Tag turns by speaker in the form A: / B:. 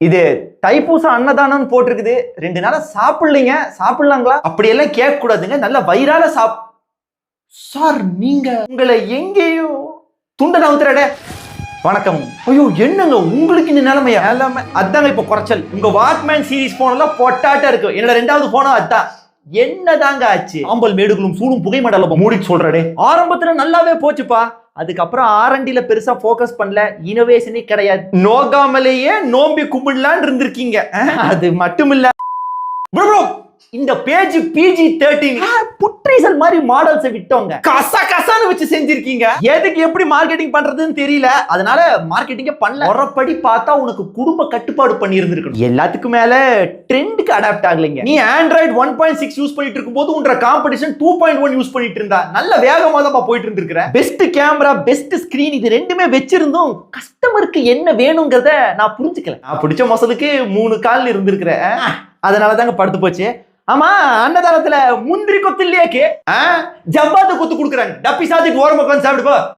A: இது தைப்பூசம் அன்னதானம் போட்டிருக்குது. 2 நாளா சாப்பிடலீங்க, சாப்பிடலாங்களா? அப்படியெல்லாம் கேட்க கூடாதுங்க. நல்ல வயிறால சார் நீங்க உங்களை எங்கேயோ துண்ட நவுத்துறடே. வணக்கம். ஐயோ என்னங்க உங்களுக்கு இந்த நிலைமையா? எல்லாமே அதாங்க இப்ப குறைச்சல். உங்க வாட்மேன் சீரிஸ் போன் எல்லாம் பொட்டாட்டா இருக்கு. என்னோட 2வது போனும் அதான். என்னதாங்க ஆச்சு? ஆம்பல் மேடுகளும் சூடும் புகை மண்டலம் மூடிட்டு சொல்றடே. ஆரம்பத்துல நல்லாவே போச்சுப்பா. அதுக்கப்புறம் ஆர்என்டில பெருசா போக்கஸ் பண்ணல. இனோவேஷனே கிடையாது. நோகாமலேயே நோம்பி கும்பிடலான்னு இருந்திருக்கீங்க. அது மட்டும் இல்ல ப்ரோ, இந்த பேஜ் PG-13 புட்ரீசல் மாதிரி மாடல்ஸ் விட்டோங்க. கசா கசான்னு வச்சு செஞ்சிருக்கீங்க. எதுக்கு எப்படி மார்க்கெட்டிங் பண்றதுன்னு தெரியல. அதனால மார்க்கெட்டிங்க பண்ணல. ஒரப்படி பார்த்தா உனக்கு குடும்ப கட்டுப்பாடு பண்ணி இருந்திருக்கணும். எல்லாத்துக்கும் மேல ட்ரெண்டுக்கு அடாப்ட் ஆகலைங்க. நீ ஆண்ட்ராய்டு 1.6 யூஸ் பண்ணிட்டு இருக்கும்போது உன்ற காம்படிஷன் 2.1 யூஸ் பண்ணிட்டு இருந்தா நல்ல வேகமா தான் போயிட்டு இருந்திருக்கிற. பெஸ்ட் கேமரா, பெஸ்ட் ஸ்கிரீன் இது ரெண்டுமே வச்சிருந்தும் கஸ்டமருக்கு என்ன வேணுங்கிறத நான் புரிஞ்சுக்கல. நான் பிடிச்ச மசலுக்கு 3 கால் இருந்திருக்கிறேன். அதனாலதாங்க படுத்து போச்சு. ஆமா, அன்னதானத்துல முந்திரி கொத்து இல்லையாக்கு ஜவ்வாது கொத்து கொடுக்குறாங்க. டப்பி சாத்திட்டு ஓரமா உட்காந்து சாப்பிடு போ.